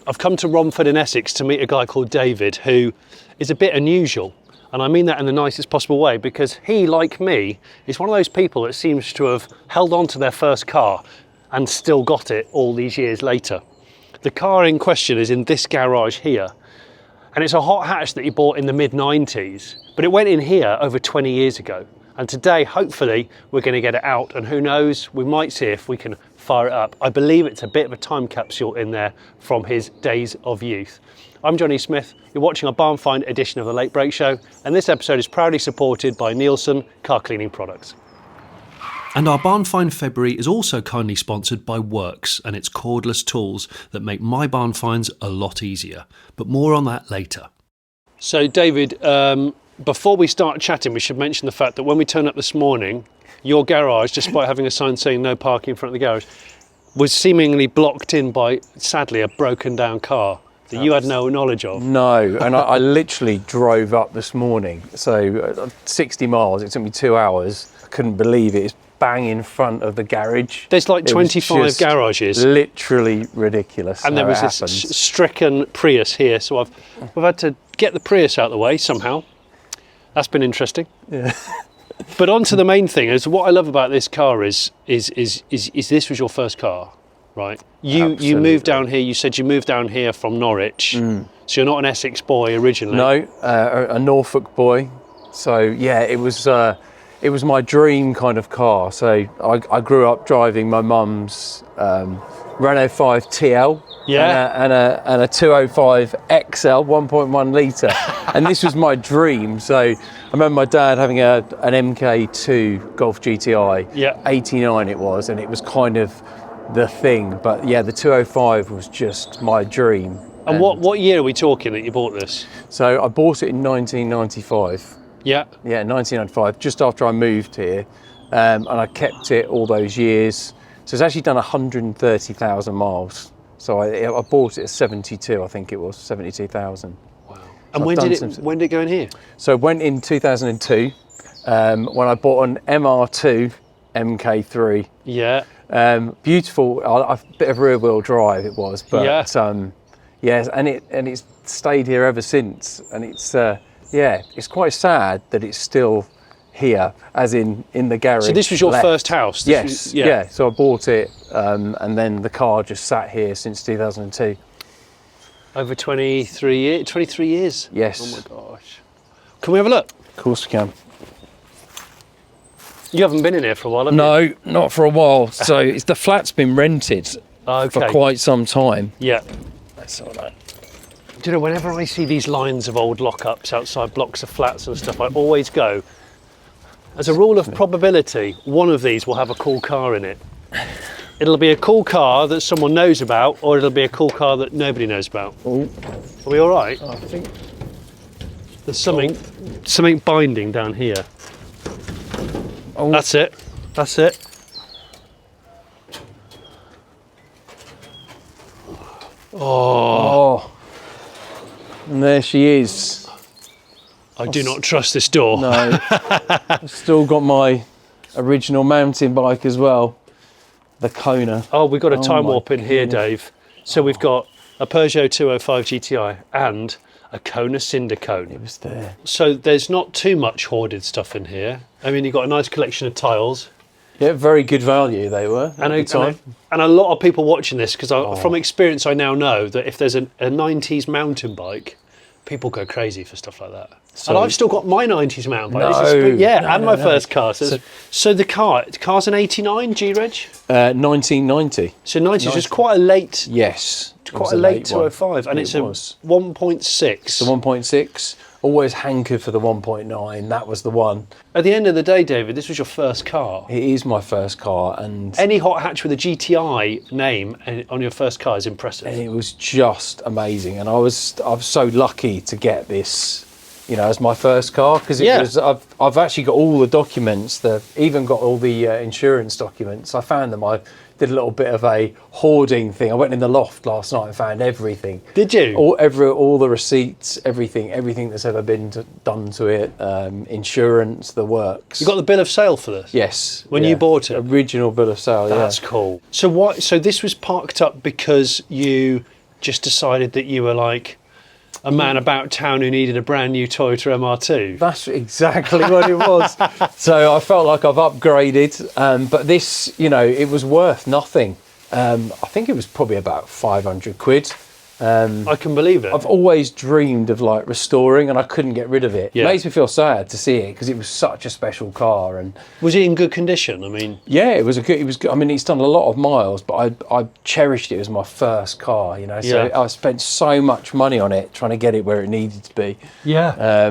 I've come to Romford in Essex to meet a guy called David, who is a bit unusual. And I mean that in the nicest possible way, because he, like me, is one of those people that seems to have held on to their first car and still got it all these years later. The car in question is in this garage here, and it's a hot hatch that he bought in the mid-90s, but it went in here over 20 years ago. And today, hopefully, we're going to get it out, and who knows, we might see if we can fire it up. I believe it's a bit of a time capsule in there from his days of youth. I'm Jonny Smith, you're watching our Barn Find edition of the Late Break Show, and this episode is proudly supported by Nielsen Car Cleaning Products. And our Barn Find February is also kindly sponsored by Worx and its cordless tools that make my barn finds a lot easier. But more on that later. So David, before we start chatting, we should mention the fact that when we turned up this morning, your garage, despite having a sign saying no parking in front of the garage, was seemingly blocked in by, sadly, a broken down car that you had no knowledge of. No, and I literally drove up this morning, so 60 miles, it took me 2 hours. I couldn't believe it. It's bang in front of the garage. There's like 25 garages. Literally ridiculous. And there was this stricken Prius here, so we've had to get the Prius out of the way somehow. That's been interesting. Yeah. But on to the main thing is what I love about this car is this was your first car, right? You moved down here. You said you moved down here from Norwich, so you're not an Essex boy originally. No, a Norfolk boy. So yeah, it was my dream kind of car. So I grew up driving my mum's Renault 5 TL. Yeah. And a 205 XL 1.1 litre, and this was my dream. So I remember my dad having an MK2 Golf GTI, yeah, 89 it was, and it was kind of the thing. But yeah, the 205 was just my dream. And what year are we talking that you bought this? So I bought it in 1995. Yeah. Yeah, 1995, just after I moved here, and I kept it all those years. So it's actually done 130,000 miles. So I bought it at 72, I think it was, 72,000. Wow. And when did it go in here? So it went in 2002, when I bought an MR2 MK3. Yeah. Beautiful, a bit of rear wheel drive it was, but yes, and it's stayed here ever since. And it's it's quite sad that it's still here, as in the garage. So this was your first house? Yes, yeah. So I bought it, and then the car just sat here since 2002. Over 23 years? 23 years? Yes. Oh my gosh. Can we have a look? Of course we can. You haven't been in here for a while, have you? No, not for a while. So the flat's been rented for quite some time. Yeah. That's all right. Do you know, whenever I see these lines of old lockups outside blocks of flats and stuff, I always go, as a rule of probability, one of these will have a cool car in it. It'll be a cool car that someone knows about, or it'll be a cool car that nobody knows about. Ooh. Are we all right? I think there's something binding down here. Oh. That's it. That's it. Oh. And there she is. I do not trust this door. No. I've still got my original mountain bike as well, the Kona. Oh, we've got a time warp in here, Dave. So we've got a Peugeot 205 GTI and a Kona cinder cone. It was there. So there's not too much hoarded stuff in here. I mean, you've got a nice collection of tiles. Yeah, very good value they were at the time. And a lot of people watching this, because from experience I now know that if there's a 90s mountain bike, people go crazy for stuff like that. So, and I've still got my 90s mountain bike. My first car. So the car's an 89 G-Reg? 1990. So 90 is just quite a late... Yes. Quite a late 205. And it's a 1.6. It's a 1.6. Always hankered for the 1.9. That was the one. At the end of the day, David, this was your first car. It is my first car, and any hot hatch with a GTI name on your first car is impressive. And it was just amazing, and I was so lucky to get this, as my first car, because I've actually got all the documents. Even got all the insurance documents. I found them. I did a little bit of a hoarding thing. I went in the loft last night and found everything. Did you? All the receipts, everything that's ever been done to it, insurance, the works. You got the bill of sale for this? Yes. When you bought it? Original bill of sale, That's cool. So this was parked up because you just decided that you were like a man about town who needed a brand new Toyota MR2. That's exactly what it was. So I felt like I've upgraded, but this, you know, it was worth nothing. I think it was probably about 500 quid. I can believe it. I've always dreamed of like restoring, and I couldn't get rid of it. Yeah. It makes me feel sad to see it because it was such a special car. And was it in good condition? I mean, yeah, it was good. I mean, it's done a lot of miles, but I cherished it as my first car. You know, so Yeah. I spent so much money on it trying to get it where it needed to be. yeah.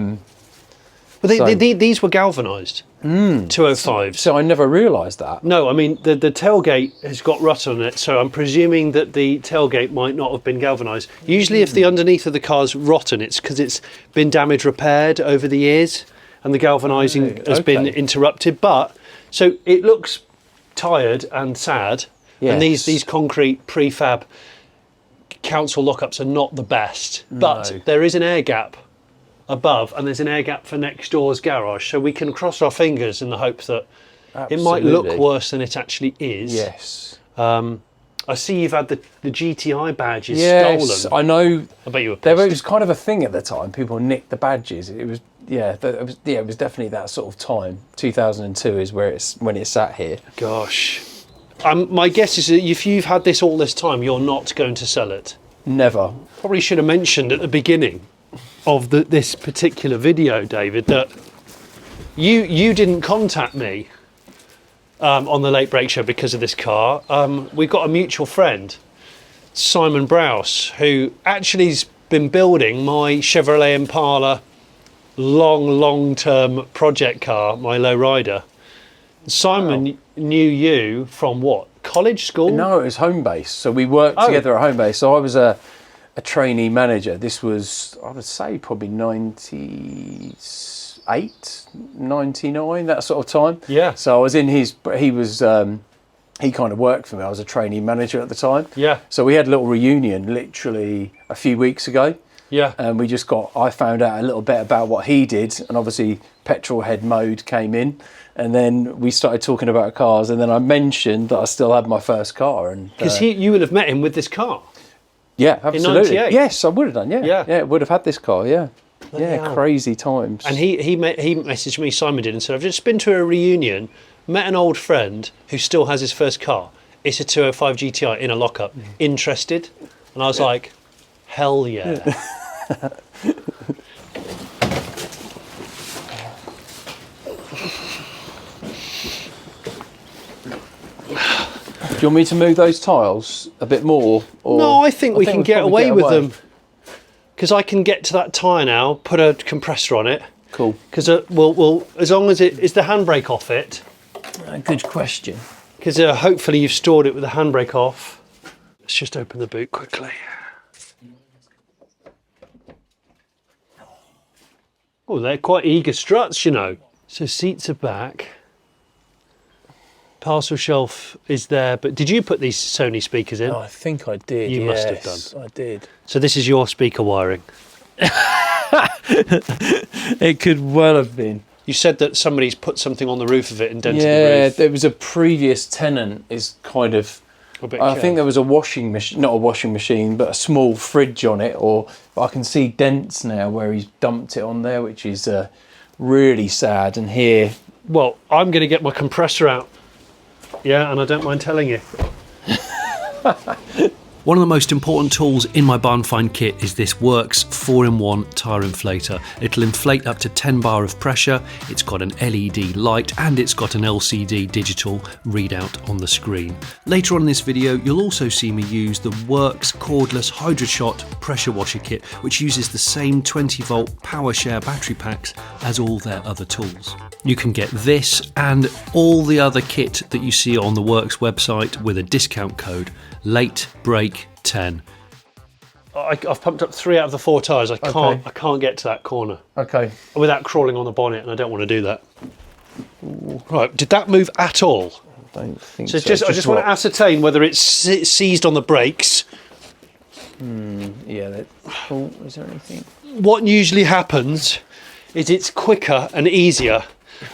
But these were galvanised 205s. So I never realised that. No, I mean the tailgate has got rut on it, so I'm presuming that the tailgate might not have been galvanised. Usually, if the underneath of the car's rotten, it's because it's been damage repaired over the years, and the galvanising has been interrupted. But so it looks tired and sad, and these concrete prefab council lockups are not the best. But there is an air gap above, and there's an air gap for next door's garage, so we can cross our fingers in the hope that it might look worse than it actually is. Yes. I see you've had the GTI badges stolen. I know. I bet you were There pissed. was kind of a thing at the time. People nicked the badges. It was it was definitely that sort of time. 2002 is when it sat here. Gosh. My guess is that if you've had this all this time, you're not going to sell it. Never. Probably should have mentioned at the beginning of this particular video, David, that you didn't contact me on the Late Break Show because of this car. We've got a mutual friend, Simon Browse, who actually has been building my Chevrolet Impala long-term project car, my lowrider. Simon knew you from what? College, school? No, it was home base. So we worked together at home base. So I was a trainee manager. This was, I would say, probably 98, 99, that sort of time. Yeah. So I was in he kind of worked for me. I was a trainee manager at the time. Yeah. So we had a little reunion literally a few weeks ago. Yeah. And I found out a little bit about what he did, and obviously petrol head mode came in, and then we started talking about cars, and then I mentioned that I still had my first car. And because you would have met him with this car. yeah, absolutely. 98? Yes, I would have done. Yeah, would have had this car. Yeah, hell. crazy times. And he messaged me, Simon did, and said, I've just been to a reunion, met an old friend who still has his first car. It's a 205 GTI in a lockup. Interested? And I was like, hell yeah. Do you want me to move those tiles a bit more? Or No, I think we can get probably away with them. Because I can get to that tyre now, put a compressor on it. Cool. Because we'll as long as it is the handbrake off it. Good question. Because hopefully you've stored it with the handbrake off. Let's just open the boot quickly. Oh, they're quite eager struts, you know. So seats are back. Parcel shelf is there, but did you put these Sony speakers in? Oh, I think I did. You must have done. I did. So this is your speaker wiring. It could well have been. You said that somebody's put something on the roof of it and dented the Yeah, roof. there was a previous tenant is kind of. I think there was a washing machine, not a washing machine, but a small fridge on it. I can see dents now where he's dumped it on there, which is really sad. And here, well, I'm going to get my compressor out. Yeah, and I don't mind telling you. One of the most important tools in my barnfind kit is this Worx 4-in-1 tyre inflator. It'll inflate up to 10 bar of pressure, it's got an LED light, and it's got an LCD digital readout on the screen. Later on in this video, you'll also see me use the Worx cordless HydroShot pressure washer kit, which uses the same 20-volt PowerShare battery packs as all their other tools. You can get this and all the other kit that you see on the Worx website with a discount code LATEBREAK10. I've pumped up 3 out of the 4 tyres. I can't get to that corner. okay, Without crawling on the bonnet, and I don't want to do that. Right, did that move at all? I don't think So so. I just want to ascertain whether it's seized on the brakes. Yeah. Is there anything? What usually happens is it's quicker and easier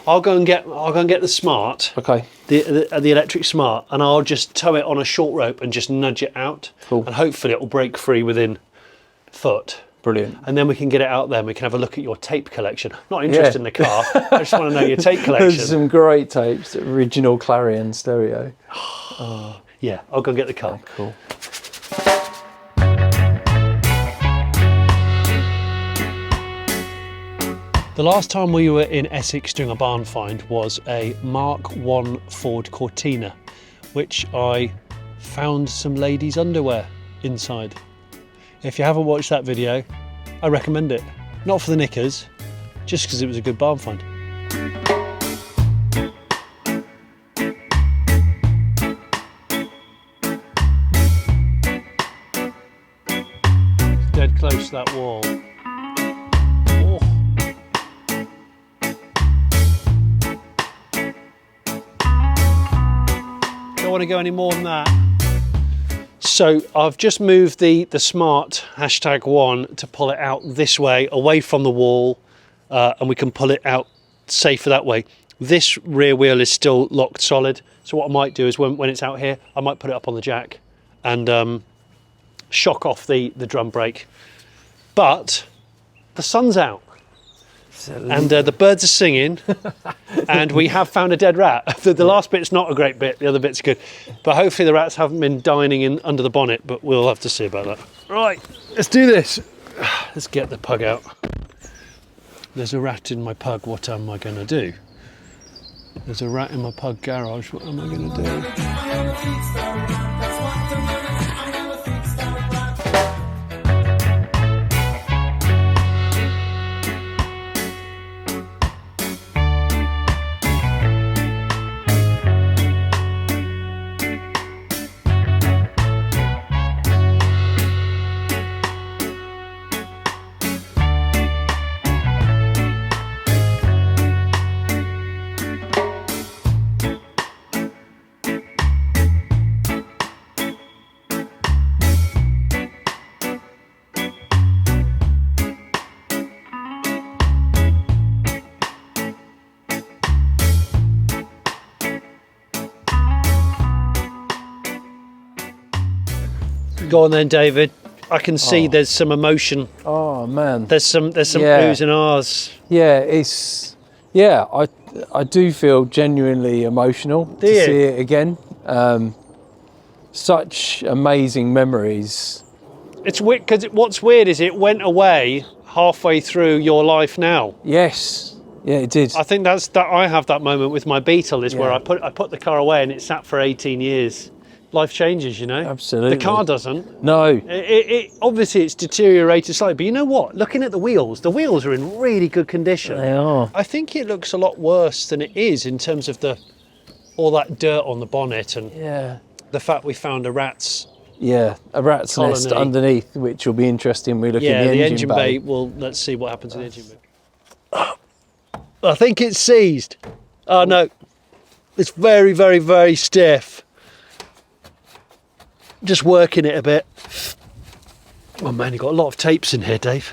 I'll go and get the Smart. Okay. The electric Smart, and I'll just tow it on a short rope and just nudge it out. Cool. And hopefully it will break free within a foot. Brilliant. And then we can get it out there and we can have a look at your tape collection. Not interested in the car, I just want to know your tape collection. There's some great tapes, original Clarion stereo. Yeah, I'll go and get the car. Cool. The last time we were in Essex doing a barn find was a Mark I Ford Cortina, which I found some ladies' underwear inside. If you haven't watched that video, I recommend it. Not for the knickers, just because it was a good barn find. It's dead close to that wall. Oh. Don't want to go any more than that. So I've just moved the Smart #1 to pull it out this way, away from the wall, and we can pull it out safer that way. This rear wheel is still locked solid, so what I might do is when it's out here, I might put it up on the jack and shock off the drum brake. But the sun's out. And the birds are singing, and we have found a dead rat. The last bit's not a great bit, the other bit's good. But hopefully the rats haven't been dining in under the bonnet, but we'll have to see about that. Right, let's do this. Let's get the pug out. There's a rat in my pug, what am I going to do? There's a rat in my pug garage, what am I going to do? Go on then, David. I can see there's some emotion. Oh man. There's some oohs and ahs. Yeah, I do feel genuinely emotional to see it again. Such amazing memories. It's weird because what's weird is it went away halfway through your life now. Yes. Yeah, it did. I think that I have that moment with my Beetle is where I put the car away and it sat for 18 years. Life changes, you know. Absolutely. The car doesn't. No. It obviously it's deteriorated slightly, but you know what? Looking at the wheels are in really good condition. They are. I think it looks a lot worse than it is in terms of all that dirt on the bonnet and the fact we found a rat's colony. Nest underneath, which will be interesting. We look in the engine bay. Well, let's see what happens in the engine bay. I think it's seized. Oh no, it's very, very, very stiff. Just working it a bit. Oh man, you've got a lot of tapes in here, Dave.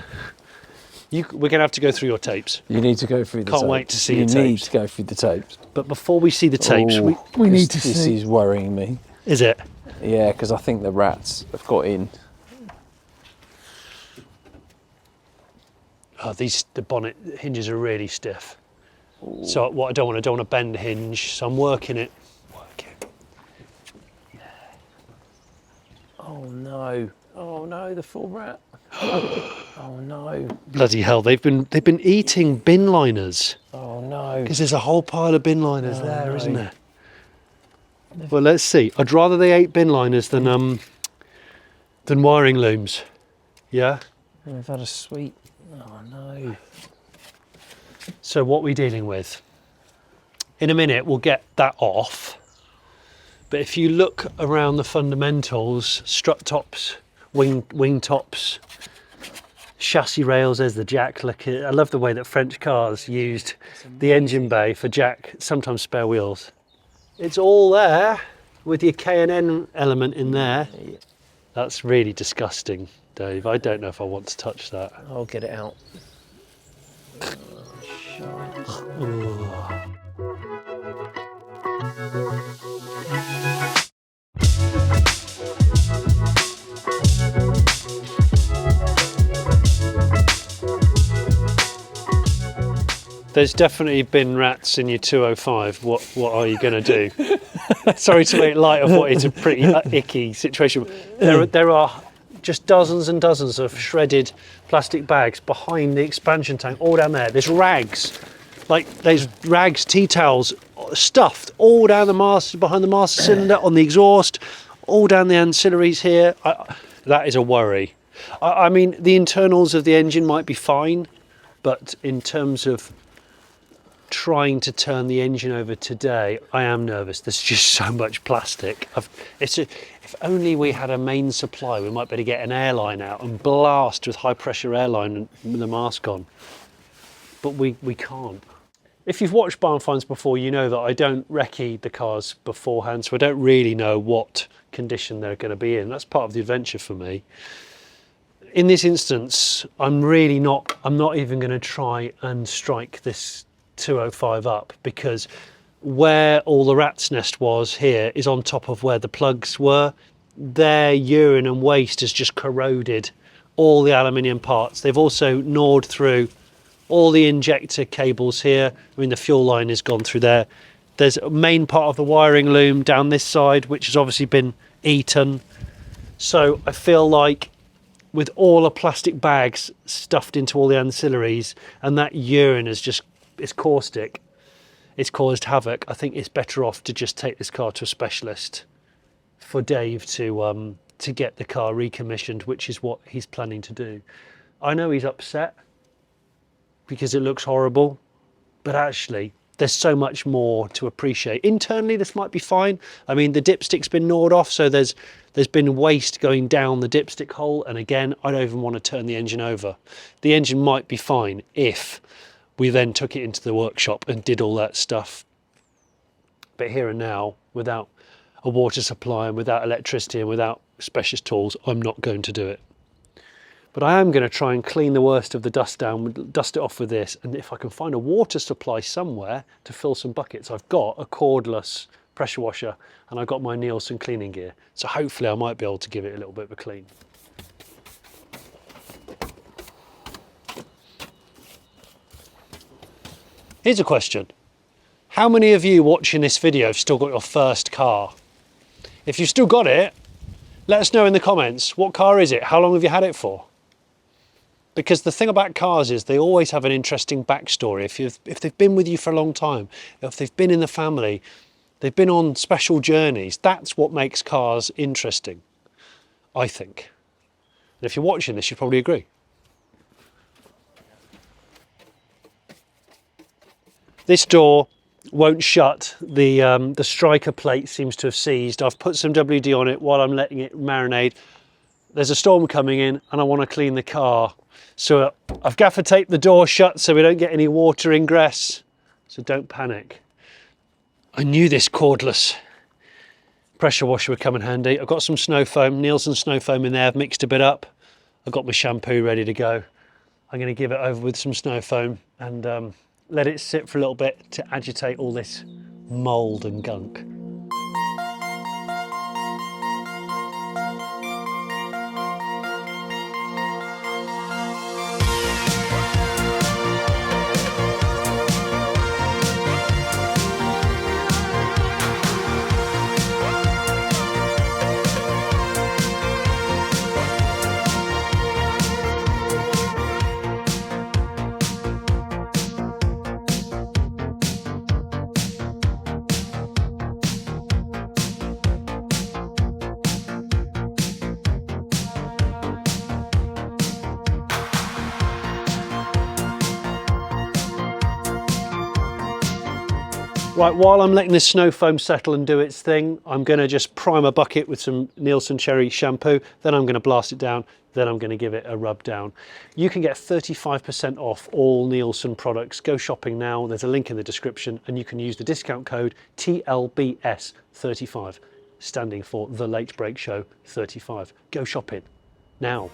We're going to have to go through your tapes. You need to go through the tapes. Can't wait to see your tapes. You need to go through the tapes. But before we see the tapes, we need to see. This is worrying me. Is it? Yeah, because I think the rats have got in. Oh, the bonnet hinges are really stiff. Ooh. So what I don't want to bend the hinge, so I'm working it. Oh no, the full rat. Oh no. Bloody hell, they've been eating bin liners. Oh no. Because there's a whole pile of bin liners there, isn't there? Well, let's see. I'd rather they ate bin liners than wiring looms. Yeah? We've had a sweet. Oh no. So what are we dealing with? In a minute we'll get that off. But if you look around the fundamentals, strut tops, wing tops, chassis rails, there's the jack. Look, I love the way that French cars used the engine bay for jack, sometimes spare wheels. It's all there with your K&N element in there. That's really disgusting, Dave. I don't know if I want to touch that. I'll get it out. There's definitely been rats in your 205. What are you going to do? Sorry to make light of what is a pretty icky situation. There are just dozens and dozens of shredded plastic bags behind the expansion tank, all down there. There's rags, like there's rags, tea towels, stuffed all down the master, behind the master cylinder, on the exhaust, all down the ancillaries here. That is a worry. I mean, the internals of the engine might be fine, but in terms of trying to turn the engine over today, I am nervous. There's just so much plastic. If only we had a main supply, we might be able to get an airline out and blast with high pressure airline with the mask on. But we can't. If you've watched barn finds before, you know that I don't recce the cars beforehand, so I don't really know what condition they're going to be in. That's part of the adventure for me. In this instance, I'm not even going to try and strike this 205 up, because where all the rat's nest was here is on top of where the plugs were. Their urine and waste has just corroded all the aluminium parts. They've also gnawed through all the injector cables here. I mean, the fuel line has gone through there. There's a main part of the wiring loom down this side, which has obviously been eaten. So I feel like with all the plastic bags stuffed into all the ancillaries, and that urine is just, it's caustic, it's caused havoc, I think it's better off to just take this car to a specialist for Dave to get the car recommissioned, which is what he's planning to do. I know he's upset because it looks horrible, but actually there's so much more to appreciate. Internally, this might be fine. I mean, the dipstick's been gnawed off, so there's been waste going down the dipstick hole, and again, I don't even want to turn the engine over. The engine might be fine if we then took it into the workshop and did all that stuff. But here and now, without a water supply and without electricity and without specialist tools, I'm not going to do it. But I am going to try and clean the worst of the dust down, dust it off with this, and if I can find a water supply somewhere to fill some buckets. I've got a cordless pressure washer and I've got my Nielsen cleaning gear, so hopefully I might be able to give it a little bit of a clean. Here's a question. How many of you watching this video have still got your first car? If you've still got it, let us know in the comments. What car is it? How long have you had it for? Because the thing about cars is they always have an interesting backstory. If they've been with you for a long time, if they've been in the family, they've been on special journeys, that's what makes cars interesting, I think. And if you're watching this, you probably agree. This door won't shut. The striker plate seems to have seized. I've put some WD on it while I'm letting it marinate. There's a storm coming in and I want to clean the car. So I've gaffer taped the door shut so we don't get any water ingress. So don't panic. I knew this cordless pressure washer would come in handy. I've got some snow foam, Nielsen snow foam in there. I've mixed a bit up. I've got my shampoo ready to go. I'm going to give it over with some snow foam and let it sit for a little bit to agitate all this mould and gunk. Right, while I'm letting this snow foam settle and do its thing, I'm going to just prime a bucket with some Nielsen Cherry shampoo, then I'm going to blast it down, then I'm going to give it a rub down. You can get 35% off all Nielsen products. Go shopping now, there's a link in the description, and you can use the discount code TLBS35, standing for The Late Break Show 35. Go shopping now.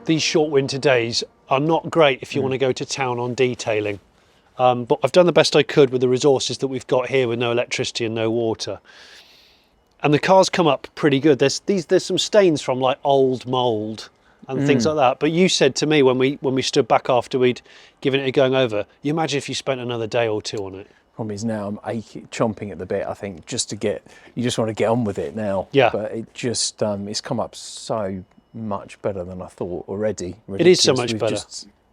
these short winter days are not great if you want to go to town on detailing. But I've done the best I could with the resources that we've got here with no electricity and no water. And the car's come up pretty good. There's some stains from like old mould and things like that. But you said to me when we stood back after we'd given it a going over, you imagine if you spent another day or two on it. Problem is now I'm chomping at the bit, I think, you just want to get on with it now. Yeah. But it just, it's come up so much better than I thought already. It is so much better.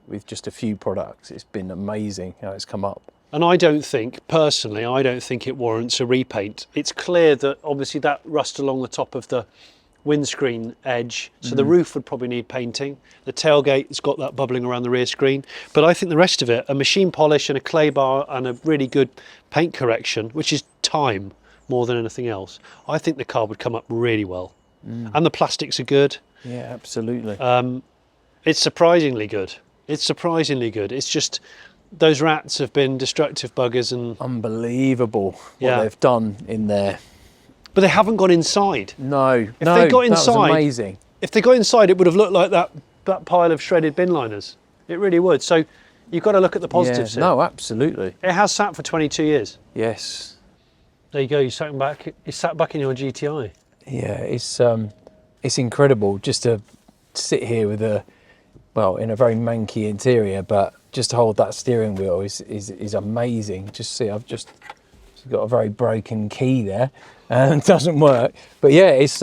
With just a few products, it's been amazing how it's come up. And I don't think it warrants a repaint. It's clear that obviously that rust along the top of the windscreen edge, so the roof would probably need painting. The tailgate's got that bubbling around the rear screen. But I think the rest of it, a machine polish and a clay bar and a really good paint correction, which is time more than anything else, I think the car would come up really well. And the plastics are good. Yeah, absolutely. It's surprisingly good. It's just those rats have been destructive buggers and unbelievable what they've done in there. But they haven't gone inside. No, they got inside, that was amazing. If they got inside, it would have looked like that pile of shredded bin liners. It really would. So you've got to look at the positives here. No, absolutely. It has sat for 22 years. Yes. There you go. You sat back in your GTI. Yeah, it's incredible just to sit here with in a very manky interior, but just to hold that steering wheel is amazing. Just see, I've just got a very broken key there and it doesn't work. But yeah, it's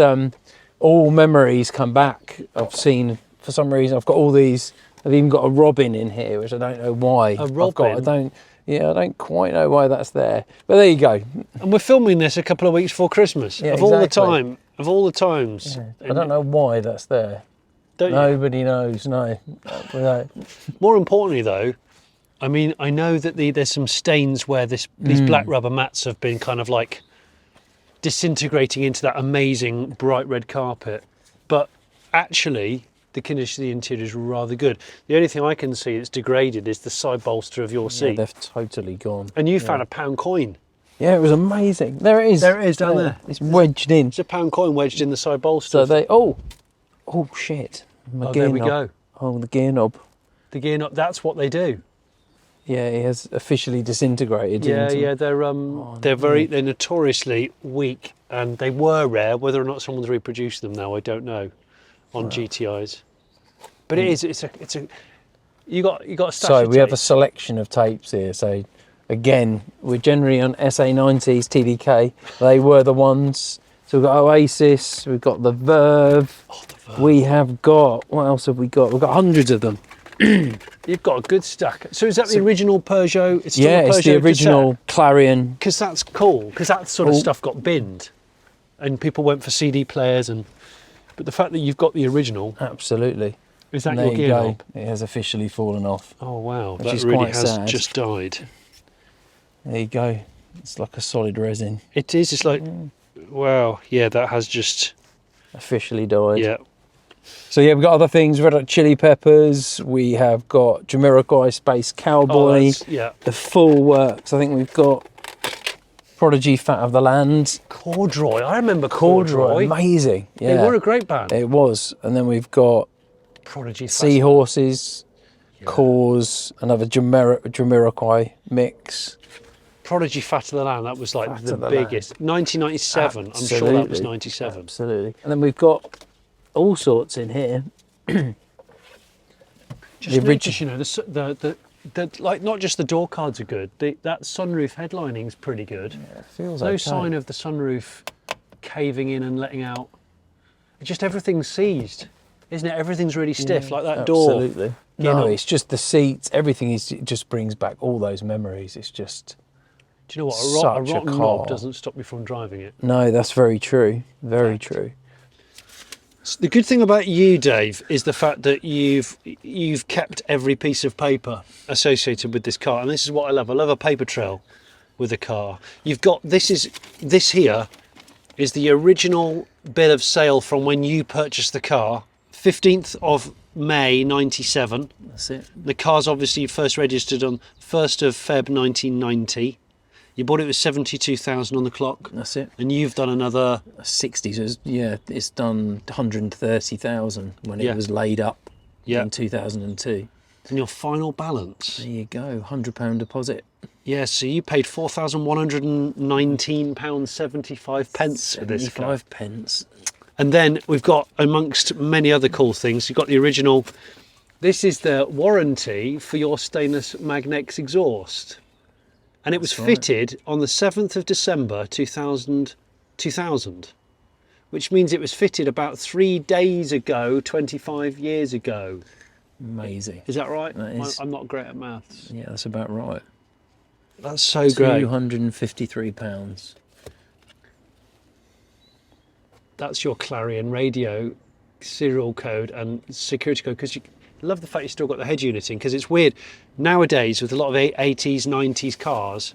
all memories come back. I've seen, for some reason, I've got all these, I've even got a robin in here, which I don't know why. A robin? I don't quite know why that's there. But there you go. And we're filming this a couple of weeks before Christmas. Yeah, of all the times. Yeah. I don't know why that's there. Nobody knows, no. More importantly though, I mean, I know that there's some stains where these black rubber mats have been kind of like disintegrating into that amazing bright red carpet. But actually, the condition of the interior is rather good. The only thing I can see that's degraded is the side bolster of your seat. Yeah, they've totally gone. And you found a £1 coin. Yeah, it was amazing. There it is. There it is down there. It's wedged in. It's a £1 coin wedged in the side bolster. So oh shit. There we go. Oh, the gear knob. The gear knob, that's what they do. Yeah, it has officially disintegrated. Yeah, they're notoriously weak, and they were rare. Whether or not someone's reproduced them now, I don't know, on GTIs. But it's a you got a stash So of we have a tapes. selection of tapes here. So again, we're generally on SA90s TDK. They were the ones. So we've got Oasis, we've got the Verve. Oh, the Verve. We have got, what else have we got? We've got hundreds of them. You've got a good stack. So is that the original Peugeot? It's still yeah, a Peugeot it's the original Clarion. Because that's cool, because that sort of stuff got binned. And people went for CD players. But the fact that you've got the original. Absolutely. Is that and your gear knob? It has officially fallen off. Oh, wow. Which That is really quite has sad. just died. There you go. It's like a solid resin. It is. It's like, wow. Yeah, that has just officially died. Yeah. So yeah, we've got other things. Red Hot Chili Peppers. We have got Jamiroquai Space Cowboy. The full works. I think we've got Prodigy Fat of the Land. Corduroy. I remember Corduroy. Amazing. Yeah. They were a great band. It was. And then we've got Prodigy Seahorses, Cause, another Jamiroquai mix. Prodigy Fat of the Land, that was like the biggest. 1997, Absolutely. I'm sure that was 97. Absolutely. And then we've got all sorts in here. Just notice, you know, the like not just the door cards are good. That sunroof headlining's pretty good. Yeah, it feels no sign of the sunroof caving in and letting out. Just everything's seized, isn't it? Everything's really stiff, like that door. Absolutely. No, it's just the seats. Everything it just brings back all those memories. It's just. Do you know what? A rotten knob doesn't stop you from driving it. No, that's very true. Very true. The good thing about you, Dave, is the fact that you've kept every piece of paper associated with this car, and this is what I love. I love a paper trail with a car. You've got this here is the original bill of sale from when you purchased the car, 15th of May 97. That's it. The car's obviously first registered on 1st of Feb 1990. You bought it with 72,000 on the clock. That's it. And you've done another 60. So yeah, it's done 130,000 when it was laid up. in 2002. And your final balance. There you go, £100 deposit. Yeah, so you paid £4,119.75 for this car. 75 pence. And then we've got, amongst many other cool things, you've got the original. This is the warranty for your stainless Magnex exhaust. And it was fitted on the 7th of December 2000, which means it was fitted about 3 days ago, 25 years ago. Amazing. Is that right? That is. I'm not great at maths. Yeah, that's about right. That's so great. £253. That's your Clarion radio serial code and security code, because you love the fact you still got the head unit in, because it's weird nowadays with a lot of 80s 90s cars,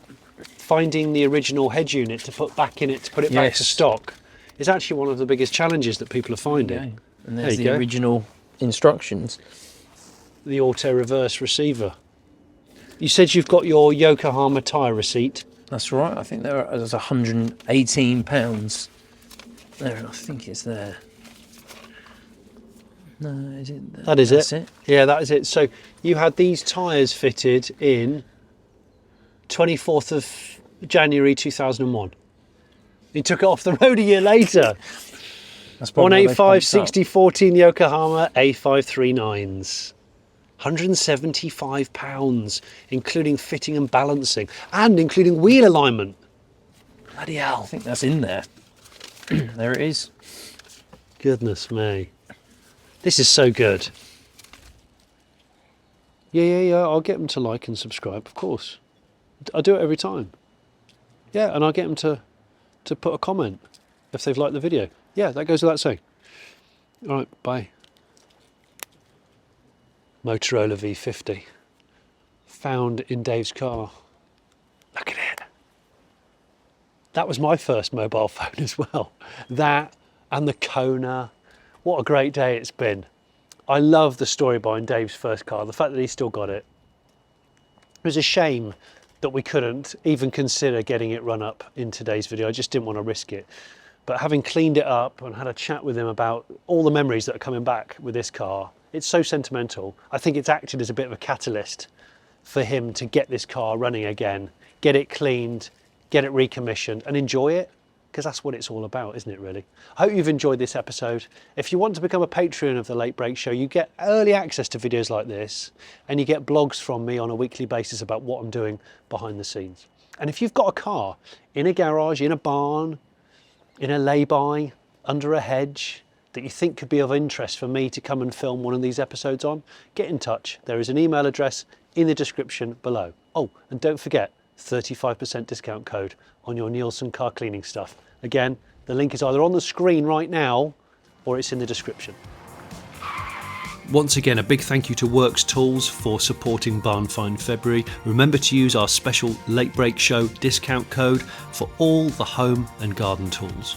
finding the original head unit to put back in it, to put it back to stock, is actually one of the biggest challenges that people are finding. Okay. And there's the original instructions. The auto reverse receiver. You said you've got your Yokohama tyre receipt. That's right, I think there's £118 there, and I think it's there. No, is it there? That is That's it. Yeah, that is it. So you had these tyres fitted in 24th of January 2001. You took it off the road a year later. That's 185 60 14 Yokohama A539s. £175, including fitting and balancing, and including wheel alignment. Bloody hell. I think that's in there. There it is. Goodness me. This is so good. Yeah. I'll get them to like and subscribe, of course. I do it every time. Yeah, and I'll get them to put a comment if they've liked the video. Yeah, that goes without saying. All right, bye. Motorola V50, found in Dave's car. Look at it. That was my first mobile phone as well. That and the Kona. What a great day it's been. I love the story behind Dave's first car, the fact that he still got it. It was a shame that we couldn't even consider getting it run up in today's video. I just didn't want to risk it. But having cleaned it up and had a chat with him about all the memories that are coming back with this car, it's so sentimental. I think it's acted as a bit of a catalyst for him to get this car running again, get it cleaned, get it recommissioned and enjoy it, because that's what it's all about, isn't it really? I hope you've enjoyed this episode. If you want to become a patron of the Late Break Show, you get early access to videos like this, and you get blogs from me on a weekly basis about what I'm doing behind the scenes. And if you've got a car in a garage, in a barn, in a lay-by, under a hedge, that you think could be of interest for me to come and film one of these episodes on, get in touch. There is an email address in the description below. Oh, and don't forget, 35% discount code on your Nielsen car cleaning stuff. Again, the link is either on the screen right now or it's in the description. Once again, a big thank you to Worx Tools for supporting Barnfind February. Remember to use our special Late Break Show discount code for all the home and garden tools.